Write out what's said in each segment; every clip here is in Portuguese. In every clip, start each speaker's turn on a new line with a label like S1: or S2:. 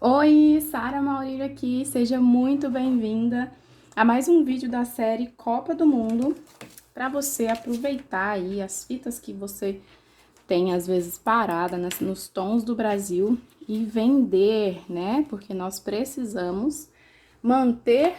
S1: Oi, Sara Maurílio aqui, seja muito bem-vinda a mais um vídeo da série Copa do Mundo, para você aproveitar aí as fitas que você tem às vezes parada nos tons do Brasil e vender, né? Porque nós precisamos manter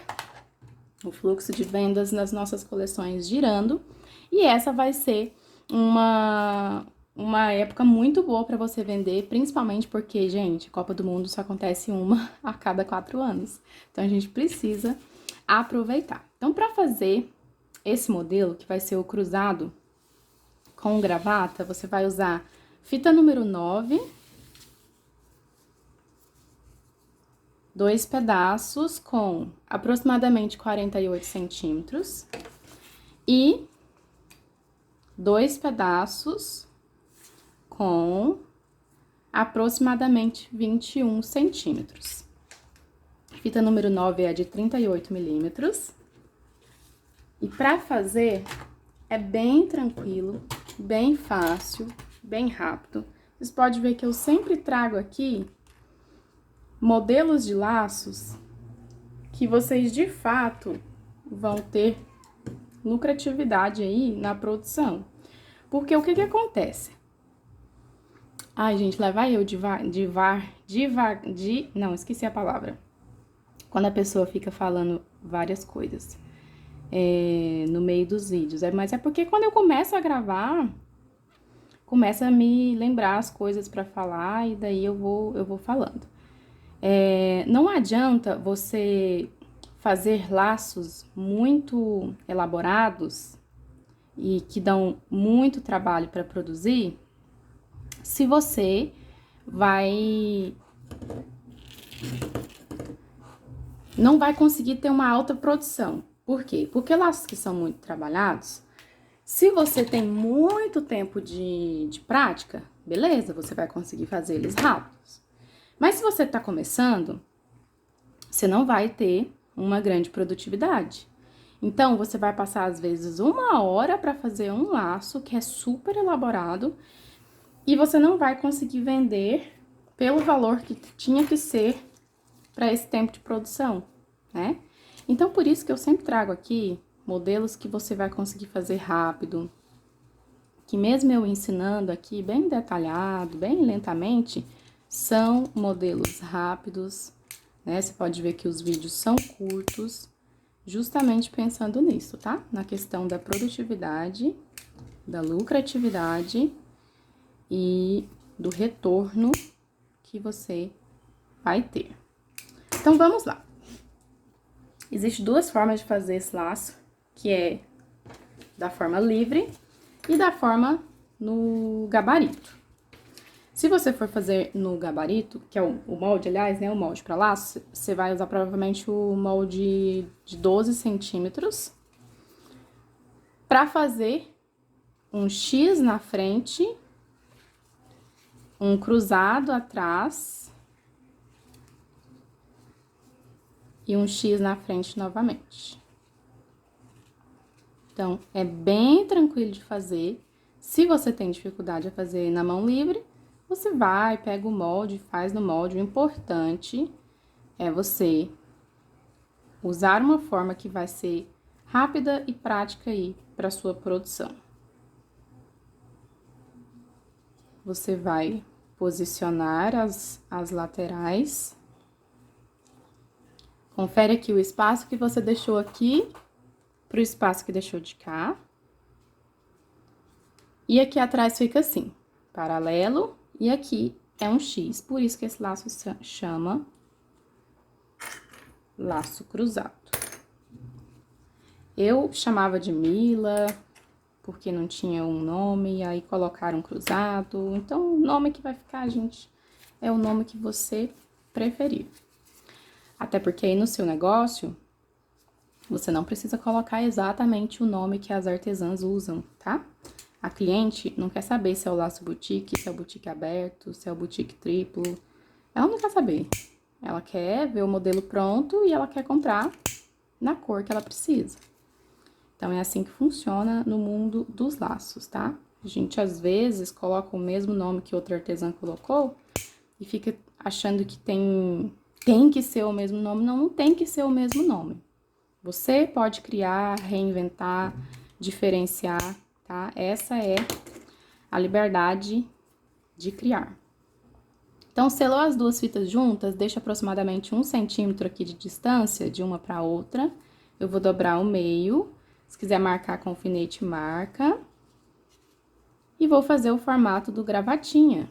S1: o fluxo de vendas nas nossas coleções girando, e essa vai ser uma época muito boa para você vender, principalmente porque, gente, Copa do Mundo só acontece uma a cada 4 anos. Então a gente precisa aproveitar. Então, para fazer esse modelo, que vai ser o cruzado com gravata, você vai usar fita número 9, dois pedaços com aproximadamente 48 centímetros e dois pedaços com aproximadamente 21 centímetros. Fita número 9 é de 38 milímetros. E para fazer é bem tranquilo, bem fácil, bem rápido. Vocês podem ver que eu sempre trago aqui modelos de laços que vocês de fato vão ter lucratividade aí na produção. Porque o que acontece? Ai, gente, lá vai eu não, esqueci a palavra. Quando a pessoa fica falando várias coisas no meio dos vídeos. Mas é porque quando eu começo a gravar, começa a me lembrar as coisas para falar e daí eu vou falando. Não adianta você fazer laços muito elaborados e que dão muito trabalho para produzir, se você não vai conseguir ter uma alta produção. Por quê? Porque laços que são muito trabalhados, se você tem muito tempo de prática, beleza, você vai conseguir fazer eles rápidos. Mas se você está começando, você não vai ter uma grande produtividade. Então, você vai passar, às vezes, 1 hora para fazer um laço que é super elaborado e você não vai conseguir vender pelo valor que tinha que ser para esse tempo de produção, né? Então, por isso que eu sempre trago aqui modelos que você vai conseguir fazer rápido, que mesmo eu ensinando aqui bem detalhado, bem lentamente, são modelos rápidos, né? Você pode ver que os vídeos são curtos, justamente pensando nisso, tá? Na questão da produtividade, da lucratividade e do retorno que você vai ter. Então, vamos lá. Existem duas formas de fazer esse laço, que é da forma livre e da forma no gabarito. Se você for fazer no gabarito, que é o molde, aliás, né, o molde para laço, você vai usar provavelmente o molde de 12 centímetros para fazer um X na frente, um cruzado atrás e um X na frente novamente. Então, é bem tranquilo de fazer. Se você tem dificuldade a fazer na mão livre, você vai, pega o molde, faz no molde. O importante é você usar uma forma que vai ser rápida e prática aí para sua produção. Você vai posicionar as laterais. Confere aqui o espaço que você deixou aqui para o espaço que deixou de cá. E aqui atrás fica assim, paralelo, e aqui é um X, por isso que esse laço chama laço cruzado. Eu chamava de Mila, porque não tinha um nome, aí colocaram cruzado. Então, o nome que vai ficar, gente, é o nome que você preferir. Até porque aí no seu negócio, você não precisa colocar exatamente o nome que as artesãs usam, tá? A cliente não quer saber se é o laço boutique, se é o boutique aberto, se é o boutique triplo. Ela não quer saber. Ela quer ver o modelo pronto e ela quer comprar na cor que ela precisa. Então, é assim que funciona no mundo dos laços, tá? A gente, às vezes, coloca o mesmo nome que outra artesã colocou e fica achando que tem que ser o mesmo nome. Não, não tem que ser o mesmo nome. Você pode criar, reinventar, diferenciar, tá? Essa é a liberdade de criar. Então, selou as duas fitas juntas, deixa aproximadamente 1 centímetro aqui de distância de uma para outra. Eu vou dobrar o meio. Se quiser marcar com alfinete, marca. E vou fazer o formato do gravatinha.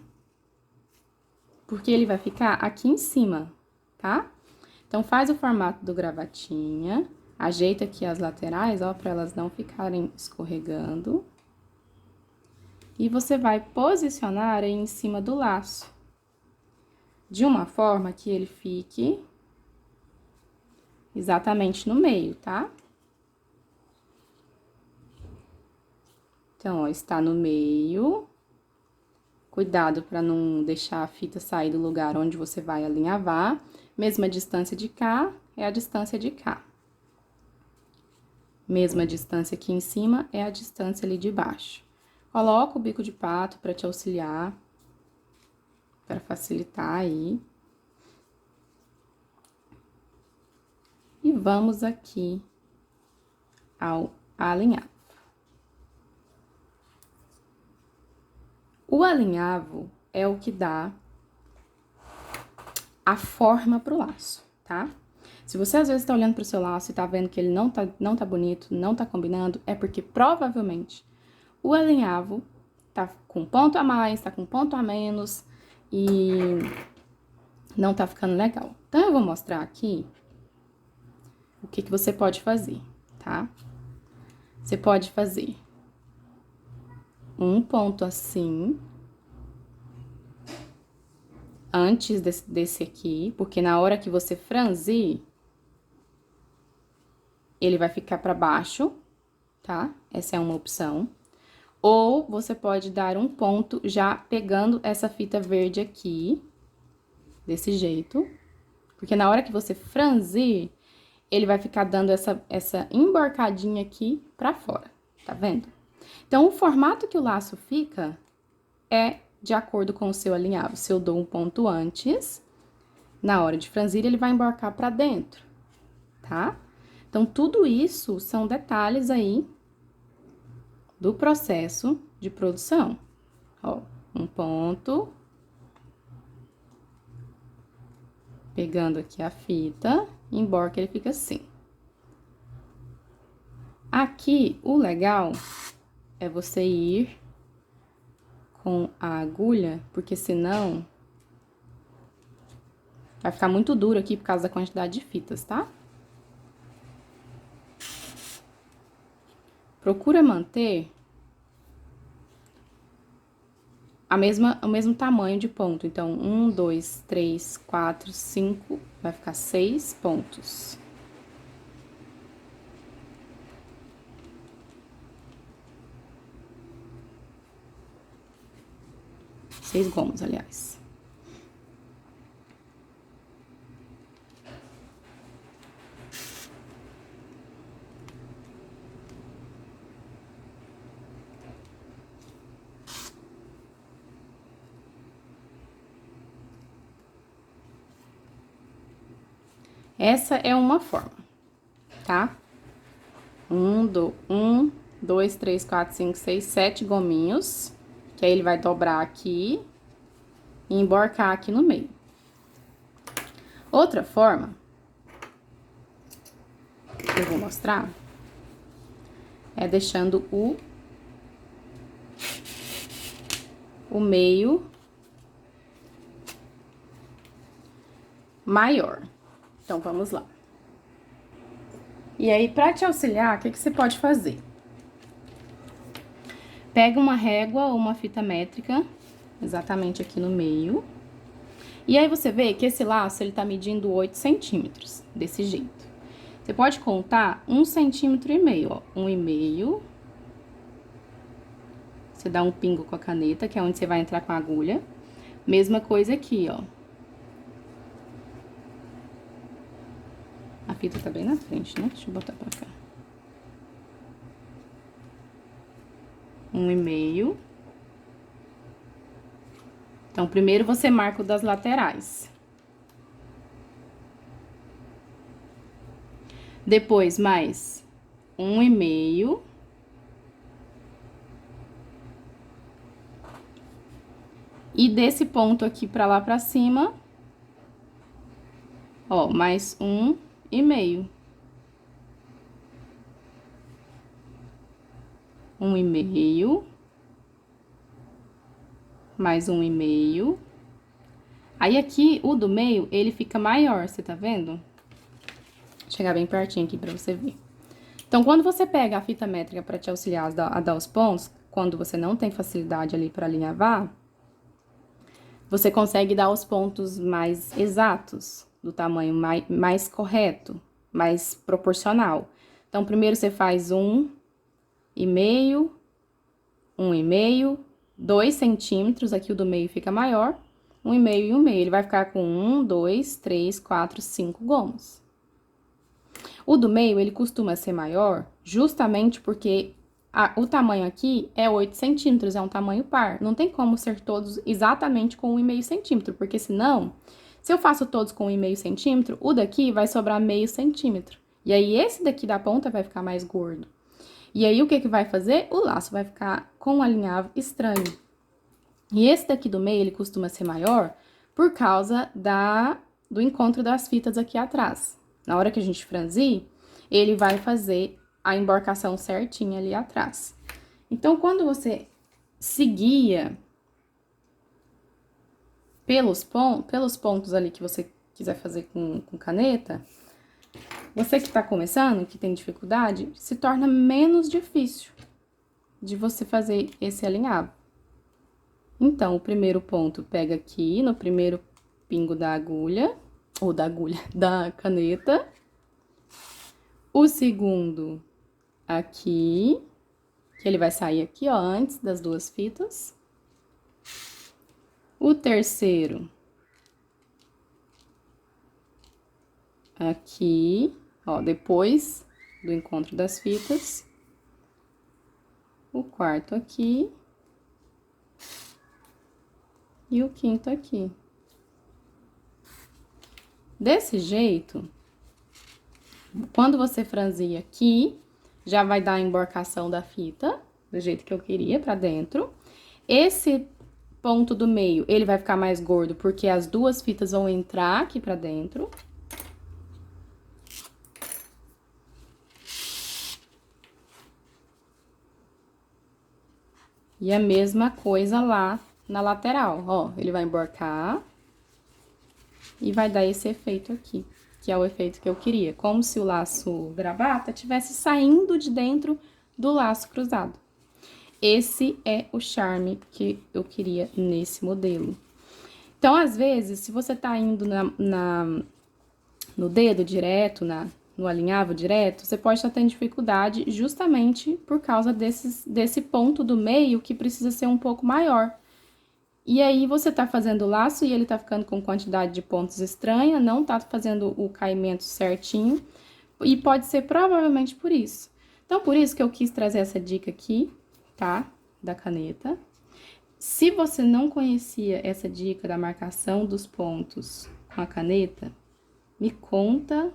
S1: Porque ele vai ficar aqui em cima, tá? Então, faz o formato do gravatinha. Ajeita aqui as laterais, ó, para elas não ficarem escorregando. E você vai posicionar aí em cima do laço. De uma forma que ele fique exatamente no meio, tá? Então, ó, está no meio. Cuidado para não deixar a fita sair do lugar onde você vai alinhavar. Mesma distância de cá é a distância de cá. Mesma distância aqui em cima é a distância ali de baixo. Coloca o bico de pato para te auxiliar, para facilitar aí. E vamos aqui ao alinhavo. O alinhavo é o que dá a forma pro laço, tá? Se você às vezes tá olhando pro seu laço e tá vendo que ele não tá bonito, não tá combinando, é porque provavelmente o alinhavo tá com ponto a mais, tá com ponto a menos e não tá ficando legal. Então, eu vou mostrar aqui o que você pode fazer, tá? Você pode fazer um ponto assim, antes desse aqui, porque na hora que você franzir, ele vai ficar pra baixo, tá? Essa é uma opção. Ou você pode dar um ponto já pegando essa fita verde aqui, desse jeito. Porque na hora que você franzir, ele vai ficar dando essa emborcadinha aqui pra fora, tá vendo? Então, o formato que o laço fica é de acordo com o seu alinhavo. Se eu dou um ponto antes, na hora de franzir, ele vai emborcar pra dentro, tá? Então, tudo isso são detalhes aí do processo de produção. Ó, um ponto. Pegando aqui a fita, emborca, ele fica assim. Aqui, o legal é você ir com a agulha, porque senão vai ficar muito duro aqui por causa da quantidade de fitas, tá? Procura manter o mesmo tamanho de ponto. Então, 1, 2, 3, 4, 5, vai ficar 6 pontos. Seis gomos, aliás. Essa é uma forma, tá? 1, 2, 3, 4, 5, 6, 7 gominhos. Que aí ele vai dobrar aqui e emborcar aqui no meio. Outra forma que eu vou mostrar é deixando o meio maior. Então, vamos lá. E aí, pra te auxiliar, o que você pode fazer? Pega uma régua ou uma fita métrica, exatamente aqui no meio. E aí, você vê que esse laço, ele tá medindo 8 centímetros, desse jeito. Você pode contar 1,5 centímetro, ó, 1,5. Você dá um pingo com a caneta, que é onde você vai entrar com a agulha. Mesma coisa aqui, ó. A fita tá bem na frente, né? Deixa eu botar pra cá. 1,5. Então, primeiro você marca o das laterais. Depois, mais 1,5. E desse ponto aqui pra lá pra cima, ó, mais 1,5. 1,5. Mais 1,5. Aí aqui, o do meio, ele fica maior, você tá vendo? Vou chegar bem pertinho aqui pra você ver. Então, quando você pega a fita métrica pra te auxiliar a dar os pontos, quando você não tem facilidade ali pra alinhavar, você consegue dar os pontos mais exatos, do tamanho mais correto, mais proporcional. Então, primeiro você faz 1,5, 1,5, 2 centímetros, aqui o do meio fica maior, 1,5 e 1,5. Ele vai ficar com 1, 2, 3, 4, 5 gomos. O do meio, ele costuma ser maior justamente porque o tamanho aqui é 8 centímetros, é um tamanho par. Não tem como ser todos exatamente com 1,5 centímetro, porque senão, se eu faço todos com 1,5 centímetro, o daqui vai sobrar meio centímetro. E aí, esse daqui da ponta vai ficar mais gordo. E aí, o que que vai fazer? O laço vai ficar com um alinhavo estranho. E esse daqui do meio, ele costuma ser maior por causa do encontro das fitas aqui atrás. Na hora que a gente franzir, ele vai fazer a emborcação certinha ali atrás. Então, quando você se guia pelos pontos ali que você quiser fazer com caneta, você que tá começando, que tem dificuldade, se torna menos difícil de você fazer esse alinhavo. Então, o primeiro ponto pega aqui no primeiro pingo da agulha, ou da caneta. O segundo aqui, que ele vai sair aqui, ó, antes das duas fitas. O terceiro aqui, ó, depois do encontro das fitas. O quarto aqui. E o quinto aqui. Desse jeito, quando você franzir aqui, já vai dar a emborcação da fita, do jeito que eu queria, pra dentro. Esse ponto do meio, ele vai ficar mais gordo, porque as duas fitas vão entrar aqui pra dentro. E a mesma coisa lá na lateral, ó, ele vai emborcar e vai dar esse efeito aqui, que é o efeito que eu queria, como se o laço gravata tivesse saindo de dentro do laço cruzado. Esse é o charme que eu queria nesse modelo. Então, às vezes, se você tá indo no dedo direto, no alinhavo direto, você pode estar tendo dificuldade justamente por causa desse ponto do meio que precisa ser um pouco maior. E aí, você tá fazendo o laço e ele tá ficando com quantidade de pontos estranha, não tá fazendo o caimento certinho, e pode ser provavelmente por isso. Então, por isso que eu quis trazer essa dica aqui, tá? Da caneta. Se você não conhecia essa dica da marcação dos pontos com a caneta, me conta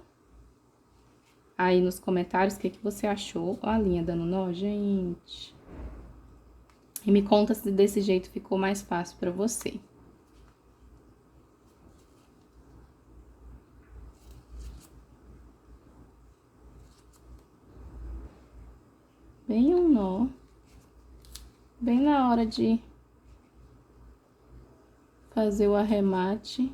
S1: aí nos comentários o que você achou. Ó, a linha dando nó, gente. E me conta se desse jeito ficou mais fácil pra você. Bem um nó. Bem na hora de fazer o arremate.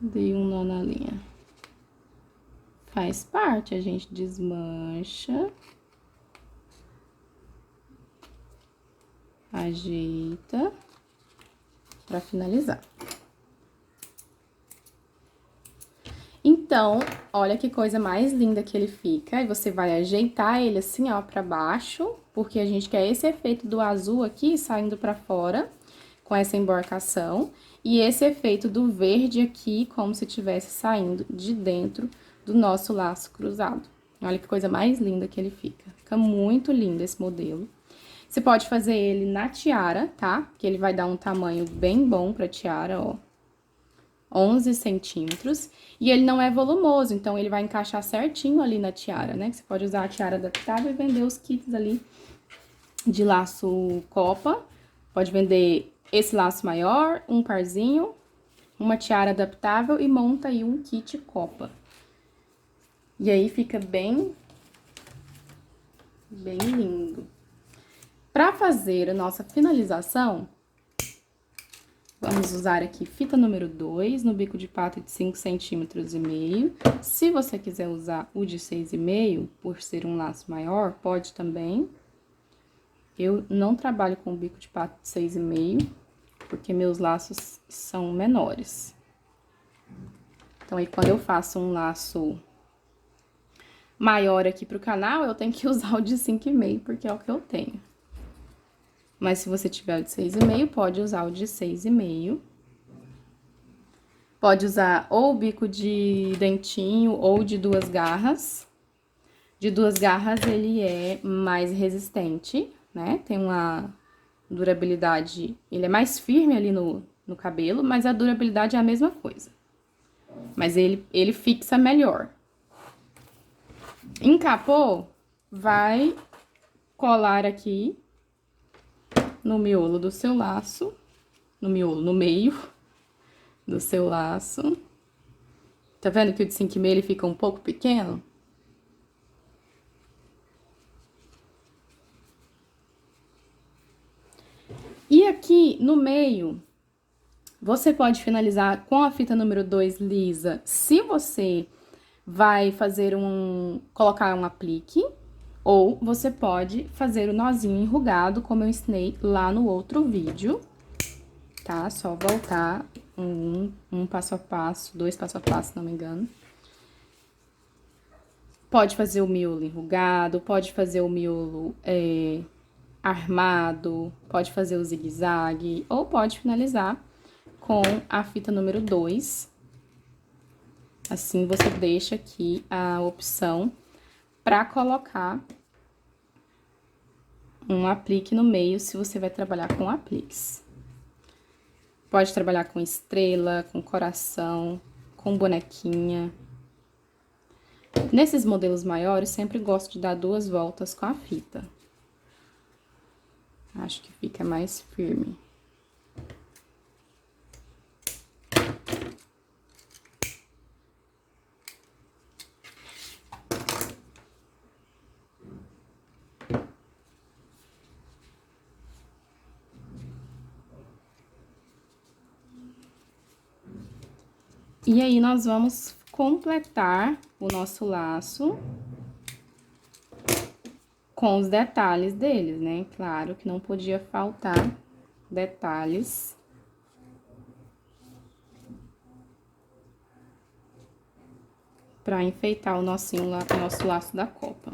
S1: Dei um nó na linha. Faz parte, a gente desmancha. Ajeita para finalizar. Então, olha que coisa mais linda que ele fica. E você vai ajeitar ele assim, ó, para baixo, porque a gente quer esse efeito do azul aqui saindo para fora, com essa emborcação, e esse efeito do verde aqui, como se estivesse saindo de dentro do nosso laço cruzado. Olha que coisa mais linda que ele fica. Fica muito lindo esse modelo. Você pode fazer ele na tiara, tá? Que ele vai dar um tamanho bem bom pra tiara, ó. 11 centímetros. E ele não é volumoso, então ele vai encaixar certinho ali na tiara, né? Você pode usar a tiara adaptável e vender os kits ali de laço copa. Pode vender esse laço maior, um parzinho, uma tiara adaptável e monta aí um kit copa. E aí fica bem lindo. Para fazer a nossa finalização, vamos usar aqui fita número 2 no bico de pato de 5,5 centímetros. Se você quiser usar o de 6,5, por ser um laço maior, pode também. Eu não trabalho com o bico de pato de 6,5, porque meus laços são menores. Então, aí, quando eu faço um laço maior aqui pro canal, eu tenho que usar o de 5,5, porque é o que eu tenho. Mas se você tiver o de 6,5, pode usar o de 6,5. Pode usar ou o bico de dentinho ou de 2 garras. De 2 garras, ele é mais resistente, né? Tem uma durabilidade, ele é mais firme ali no cabelo, mas a durabilidade é a mesma coisa. Mas ele fixa melhor. Encapou, vai colar aqui no miolo do seu laço, no meio do seu laço. Tá vendo que o de 5,5 ele fica um pouco pequeno? E aqui no meio, você pode finalizar com a fita número 2 lisa, se você vai fazer colocar um aplique, ou você pode fazer o nozinho enrugado, como eu ensinei lá no outro vídeo, tá? Só voltar um passo a passo, 2 passo a passo, se não me engano. Pode fazer o miolo enrugado, pode fazer o miolo armado, pode fazer o zigue-zague, ou pode finalizar com a fita número 2. Assim, você deixa aqui a opção para colocar um aplique no meio, se você vai trabalhar com apliques. Pode trabalhar com estrela, com coração, com bonequinha. Nesses modelos maiores, sempre gosto de dar 2 voltas com a fita. Acho que fica mais firme. E aí, nós vamos completar o nosso laço com os detalhes deles, né? Claro que não podia faltar detalhes. Pra enfeitar o nosso laço da copa.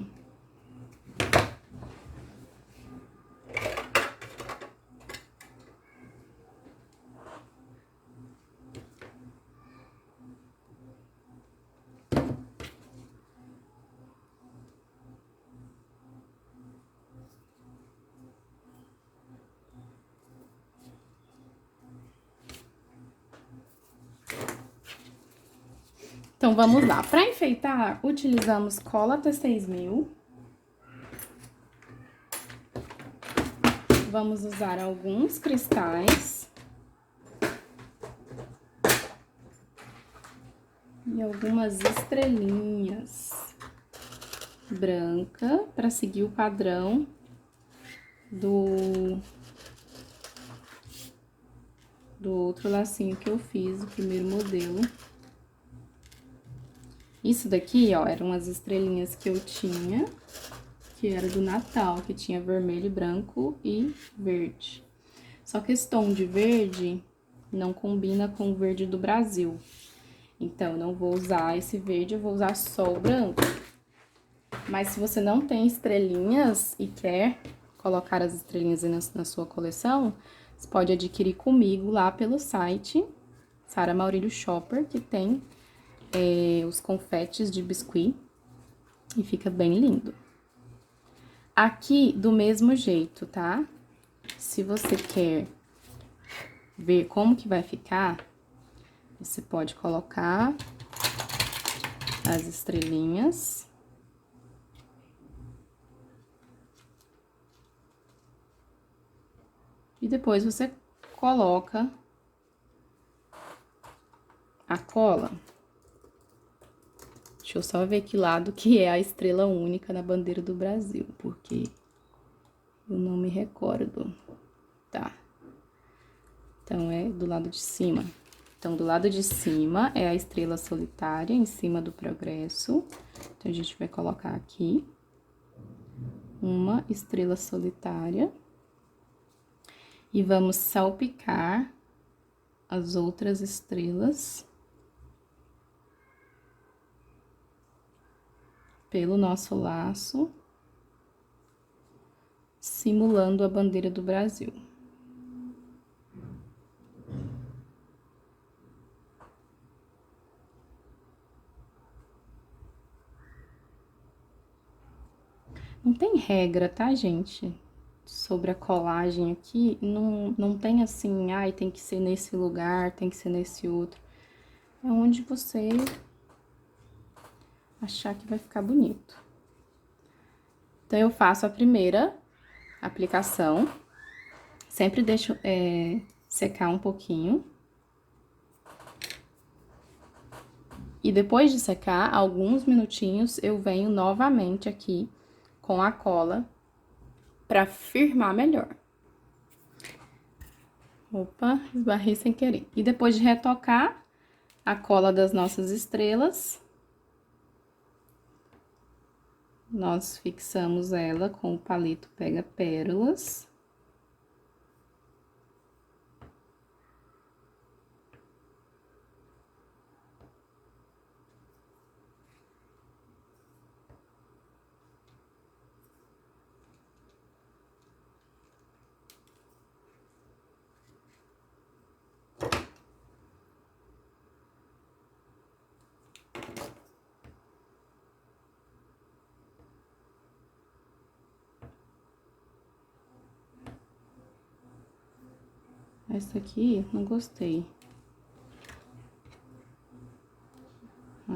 S1: Então, vamos lá. Para enfeitar, utilizamos cola T6000. Vamos usar alguns cristais. E algumas estrelinhas branca, para seguir o padrão do outro lacinho que eu fiz, o primeiro modelo. Isso daqui, ó, eram as estrelinhas que eu tinha, que era do Natal, que tinha vermelho, branco e verde. Só que esse tom de verde não combina com o verde do Brasil. Então, eu não vou usar esse verde, eu vou usar só o branco. Mas se você não tem estrelinhas e quer colocar as estrelinhas na sua coleção, você pode adquirir comigo lá pelo site Sara Maurílio Shopper, que tem os confetes de biscuit e fica bem lindo. Aqui, do mesmo jeito, tá? Se você quer ver como que vai ficar, você pode colocar as estrelinhas. E depois você coloca a cola. Deixa eu só ver que lado que é a estrela única na bandeira do Brasil, porque eu não me recordo. Tá. Então, é do lado de cima. Então, do lado de cima é a estrela solitária, em cima do progresso. Então, a gente vai colocar aqui uma estrela solitária. E vamos salpicar as outras estrelas pelo nosso laço, simulando a bandeira do Brasil. Não tem regra, tá, gente? Sobre a colagem aqui, não tem assim, ai, tem que ser nesse lugar, tem que ser nesse outro. É onde você achar que vai ficar bonito. Então, eu faço a primeira aplicação, sempre deixo secar um pouquinho. E depois de secar, alguns minutinhos, eu venho novamente aqui com a cola pra firmar melhor. Opa, esbarrei sem querer. E depois de retocar a cola das nossas estrelas, nós fixamos ela com o palito Pega Pérolas. Essa aqui, não gostei.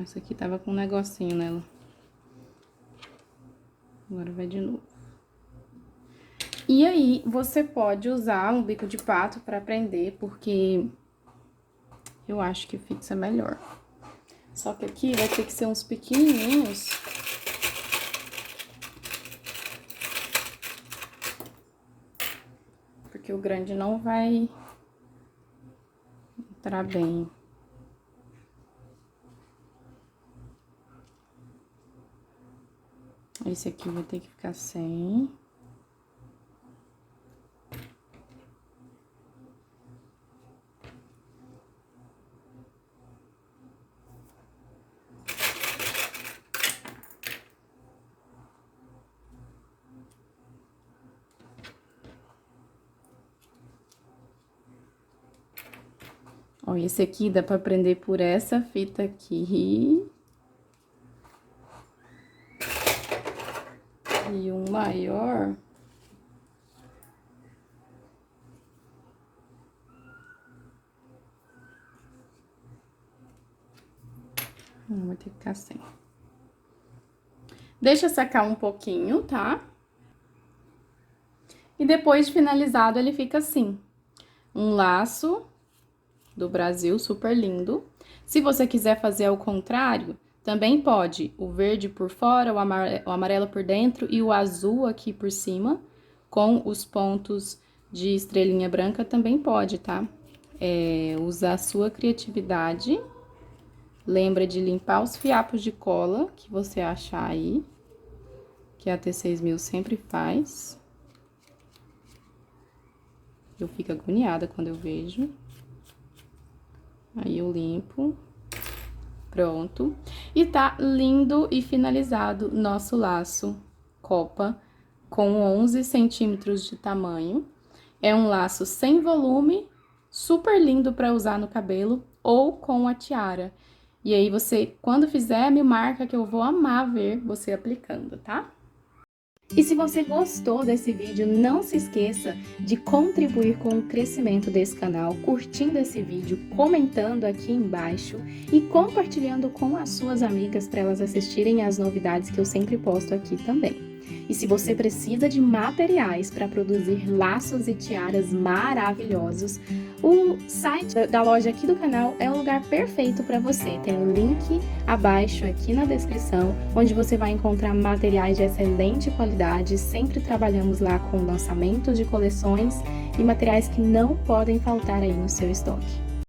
S1: Essa aqui tava com um negocinho nela. Agora vai de novo. E aí, você pode usar um bico de pato pra prender, porque eu acho que fixa melhor. Só que aqui vai ter que ser uns pequenininhos. Porque o grande não vai entrar bem. Esse aqui vai ter que ficar sem. Ó, esse aqui dá pra prender por essa fita aqui. E um maior. Não, vai ter que ficar sem. Deixa secar um pouquinho, tá? E depois de finalizado, ele fica assim. Um laço do Brasil, super lindo. Se você quiser fazer ao contrário, também pode. O verde por fora, o amarelo por dentro e o azul aqui por cima, com os pontos de estrelinha branca, também pode, tá? Usar a sua criatividade. Lembra de limpar os fiapos de cola que você achar aí, que a T6000 sempre faz. Eu fico agoniada quando eu vejo. Aí eu limpo. Pronto. E tá lindo e finalizado nosso laço copa com 11 centímetros de tamanho. É um laço sem volume, super lindo para usar no cabelo ou com a tiara. E aí você, quando fizer, me marca que eu vou amar ver você aplicando, tá? E se você gostou desse vídeo, não se esqueça de contribuir com o crescimento desse canal, curtindo esse vídeo, comentando aqui embaixo e compartilhando com as suas amigas para elas assistirem às novidades que eu sempre posto aqui também. E se você precisa de materiais para produzir laços e tiaras maravilhosos, o site da loja aqui do canal é o lugar perfeito para você. Tem o link abaixo aqui na descrição, onde você vai encontrar materiais de excelente qualidade. Sempre trabalhamos lá com lançamentos de coleções e materiais que não podem faltar aí no seu estoque.